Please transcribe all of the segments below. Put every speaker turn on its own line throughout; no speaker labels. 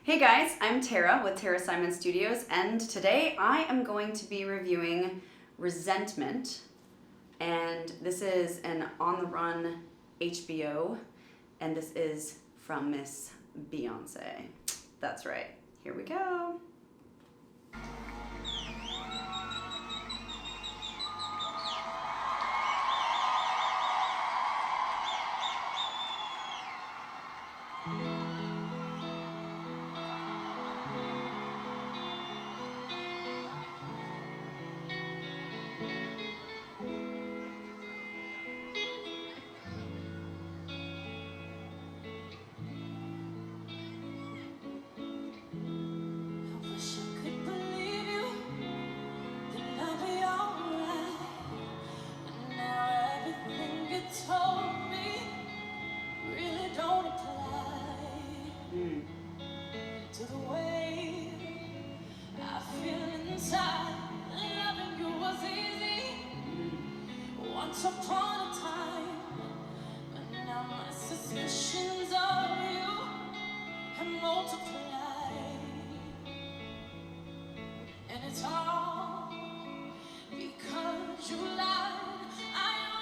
Hey guys, I'm Tara with Tara Simon Studios, and today I am going to be reviewing Resentment, and this is an on-the-run HBO, and this is from Miss Beyoncé. That's right. Here we go.
To the way I feel inside, loving you was easy once upon a time, but now my suspicions of you have multiplied, and it's all because you lied. I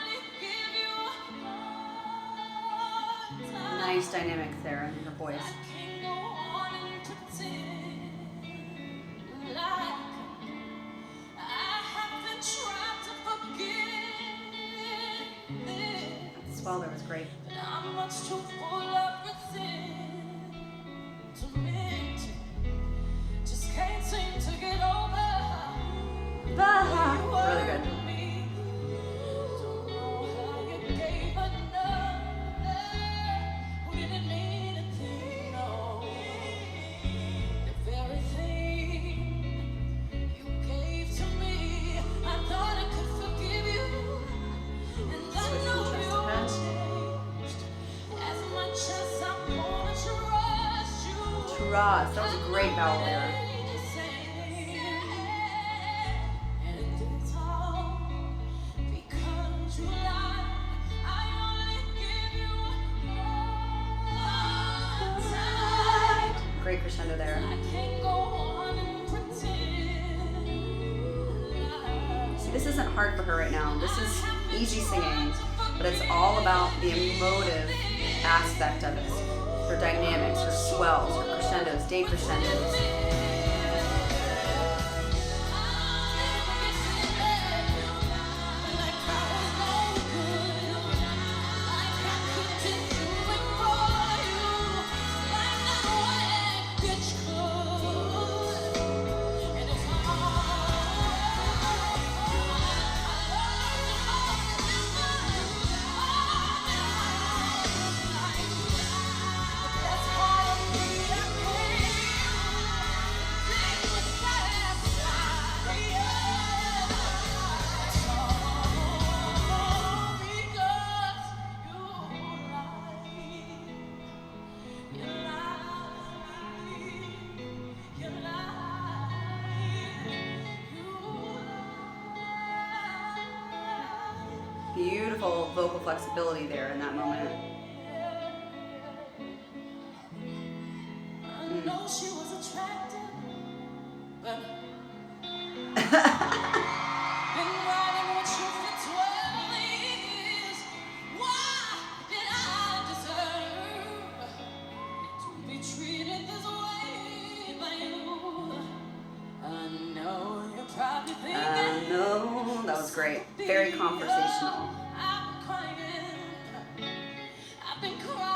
only give you time.
Nice dynamic there in her voice. Well, that was great.
I'm much too full of resentment. Just can't seem to get over.
Really good.
Don't know how you gave another who didn't mean a thing. No, the very thing you gave to me, I thought I could forgive you, and I know you.
Trust. That was a great vowel lyric. Great crescendo there. See, this isn't hard for her right now. This is easy singing, but it's all about the emotive aspect of it. Her dynamics, her swells, her crescendos, decrescendos. Beautiful vocal flexibility there in that moment.
I know she was attractive, but been riding with you for 12 years. Why did I deserve to be treated this way by you? I know you're probably thinking.
No, that was great. Very conversational.
I've been crying.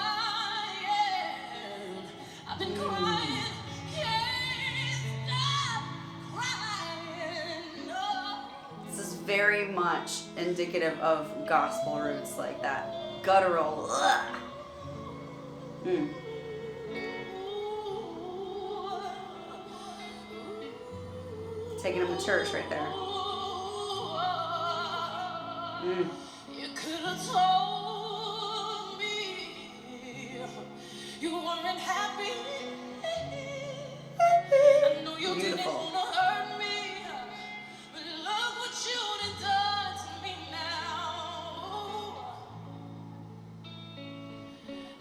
Can't stop crying. No.
This is very much indicative of gospel roots, like that guttural. Taking him to church right there.
You could have told me you weren't happy. I know you didn't want to hurt me, but look what you done to me now.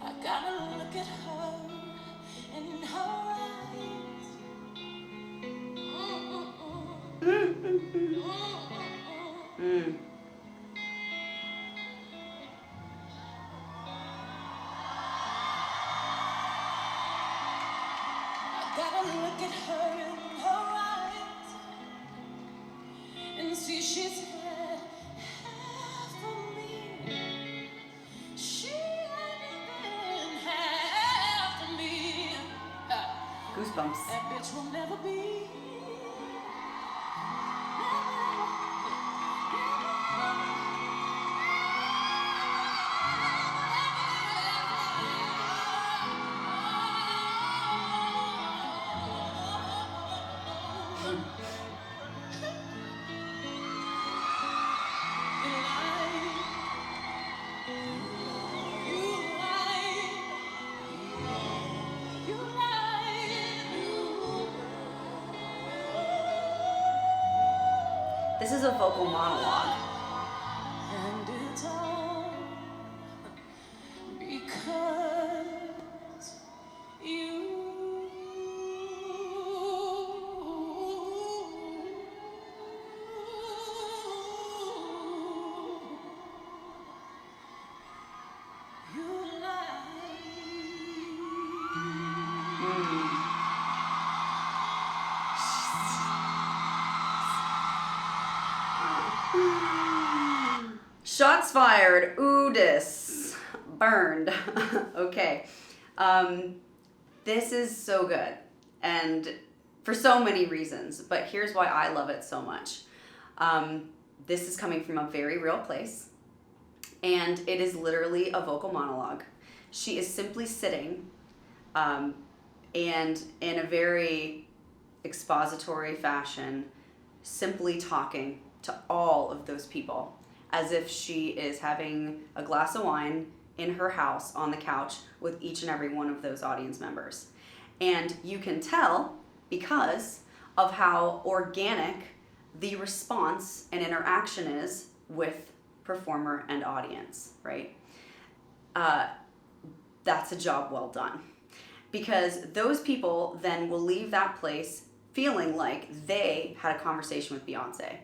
I gotta look at her in her eyes.
Mm.
Gotta look at her in her eyes and see she's had half of me. She ain't even half of me.
Goosebumps.
That bitch will never be.
This is a vocal monologue.
And it's all because you. You lie.
Shots fired. Oodis. Burned. Okay. This is so good. And for so many reasons. But here's why I love it so much. This is coming from a very real place. And it is literally a vocal monologue. She is simply sitting and in a very expository fashion, simply talking to all of those people as if she is having a glass of wine in her house on the couch with each and every one of those audience members. And you can tell because of how organic the response and interaction is with performer and audience, right? That's a job well done. Because those people then will leave that place feeling like they had a conversation with Beyoncé.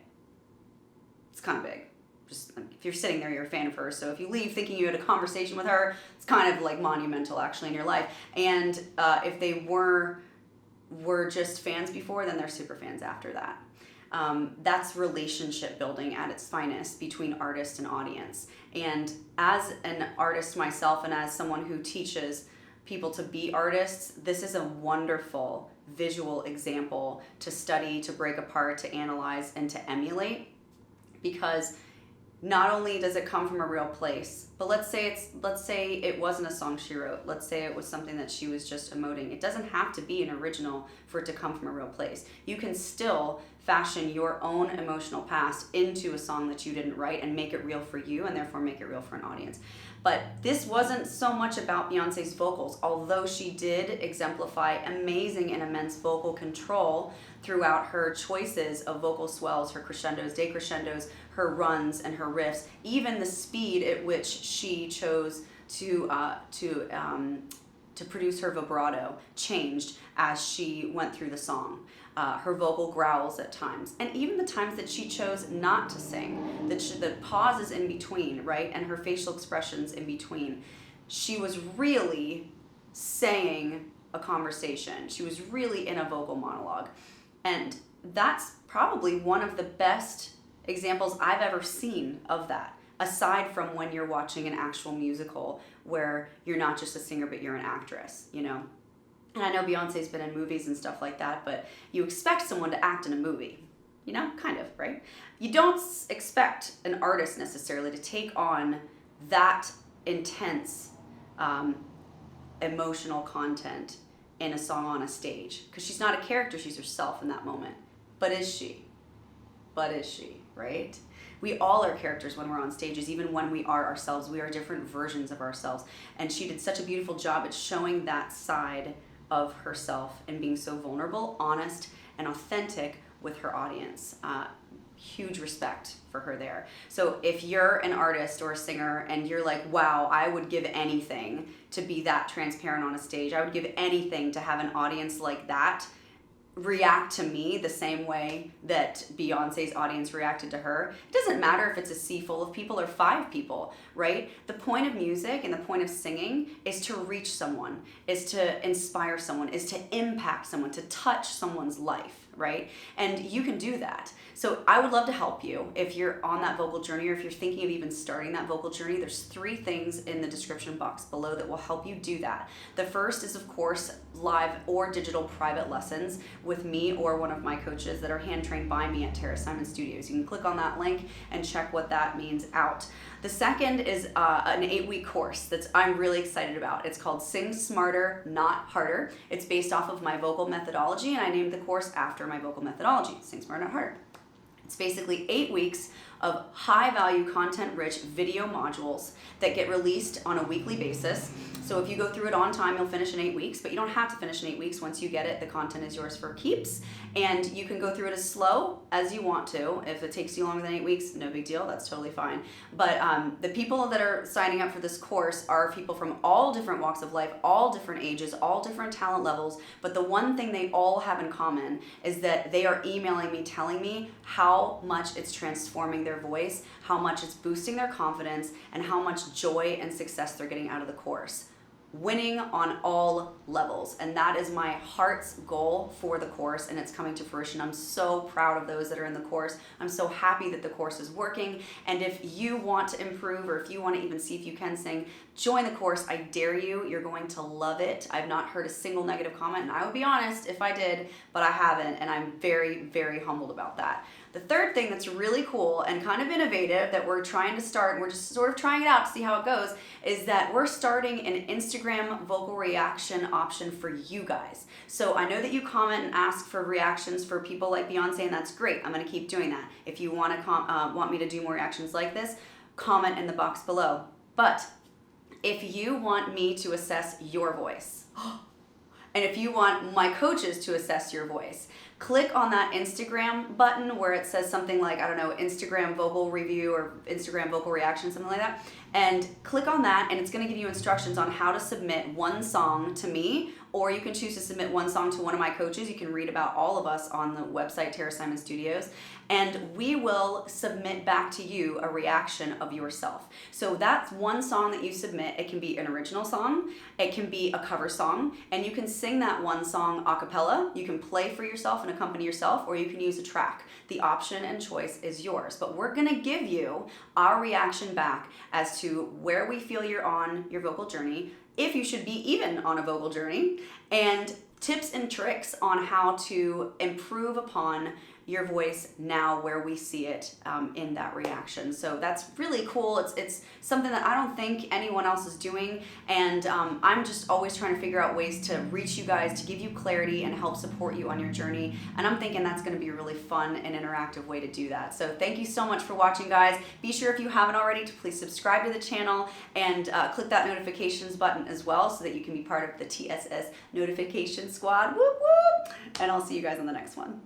It's kind of big. Just if you're sitting there, you're a fan of hers. So if you leave thinking you had a conversation with her, it's kind of like monumental actually in your life. And if they were just fans before, then they're super fans after that. That's relationship building at its finest between artist and audience. And as an artist myself and as someone who teaches people to be artists, this is a wonderful visual example to study, to break apart, to analyze, and to emulate. Because not only does it come from a real place, but let's say it wasn't a song she wrote. Let's say it was something that she was just emoting. It doesn't have to be an original for it to come from a real place. You can still fashion your own emotional past into a song that you didn't write and make it real for you and therefore make it real for an audience. But this wasn't so much about Beyoncé's vocals, although she did exemplify amazing and immense vocal control throughout her choices of vocal swells, her crescendos, decrescendos, her runs, and her riffs. Even the speed at which she chose to produce her vibrato changed as she went through the song. Her vocal growls at times, and even the times that she chose not to sing, the pauses in between, right, and her facial expressions in between. She was really saying a conversation. She was really in a vocal monologue. And that's probably one of the best examples I've ever seen of that, aside from when you're watching an actual musical where you're not just a singer, but you're an actress, you know? And I know Beyonce's been in movies and stuff like that, but you expect someone to act in a movie, you know, kind of, right? You don't expect an artist necessarily to take on that intense emotional content in a song on a stage, because she's not a character, she's herself in that moment. But is she? Right? We all are characters when we're on stages, even when we are ourselves. We are different versions of ourselves. And she did such a beautiful job at showing that side of herself and being so vulnerable, honest, and authentic with her audience. Huge respect for her there. So if you're an artist or a singer and you're like, wow, I would give anything to be that transparent on a stage. I would give anything to have an audience like that react to me the same way that Beyonce's audience reacted to her. It doesn't matter if it's a sea full of people or 5 people, right? The point of music and the point of singing is to reach someone, is to inspire someone, is to impact someone, to touch someone's life, right? And you can do that. So I would love to help you if you're on that vocal journey, or if you're thinking of even starting that vocal journey. There's 3 things in the description box below that will help you do that. The first is, of course, live or digital private lessons with me or one of my coaches that are hand trained by me at Tara Simon Studios. You can click on that link and check what that means out. The second is an 8-week course that I'm really excited about. It's called Sing Smarter, Not Harder. It's based off of my vocal methodology, and I named the course after my vocal methodology, Sing Smarter, Not Harder. It's basically 8 weeks of high-value, content-rich video modules that get released on a weekly basis. So if you go through it on time, you'll finish in 8 weeks, but you don't have to finish in 8 weeks. Once you get it, the content is yours for keeps, and you can go through it as slow as you want to. If it takes you longer than 8 weeks, no big deal, that's totally fine. But the people that are signing up for this course are people from all different walks of life, all different ages, all different talent levels, but the one thing they all have in common is that they are emailing me telling me how much it's transforming their voice, how much it's boosting their confidence, and how much joy and success they're getting out of the course. Winning on all levels, and that is my heart's goal for the course, and it's coming to fruition. I'm so proud of those that are in the course. I'm so happy that the course is working, and if you want to improve, or if you want to even see if you can sing, join the course. I dare you. You're going to love it. I've not heard a single negative comment, and I would be honest if I did, but I haven't, and I'm very, very humbled about that. The third thing that's really cool and kind of innovative that we're trying to start, and we're just sort of trying it out to see how it goes, is that we're starting an Instagram vocal reaction option for you guys. So I know that you comment and ask for reactions for people like Beyonce, and that's great. I'm going to keep doing that. If you want to want me to do more reactions like this, comment in the box below. But if you want me to assess your voice, and if you want my coaches to assess your voice, click on that Instagram button where it says something like, I don't know, Instagram vocal review or Instagram vocal reaction, something like that. And click on that, and it's going to give you instructions on how to submit one song to me, or you can choose to submit one song to one of my coaches. You can read about all of us on the website, Tara Simon Studios, and we will submit back to you a reaction of yourself. So that's one song that you submit. It can be an original song, it can be a cover song, and you can sing that one song a cappella. You can play for yourself and accompany yourself, or you can use a track. The option and choice is yours, but we're gonna give you our reaction back as to where we feel you're on your vocal journey, if you should be even on a vocal journey, and tips and tricks on how to improve upon your voice now where we see it in that reaction. So that's really cool. It's something that I don't think anyone else is doing, and I'm just always trying to figure out ways to reach you guys, to give you clarity and help support you on your journey, and I'm thinking that's going to be a really fun and interactive way to do that. So thank you so much for watching, guys. Be sure, if you haven't already, to please subscribe to the channel and click that notifications button as well, so that you can be part of the TSS notification squad. Whoop whoop! And I'll see you guys on the next one.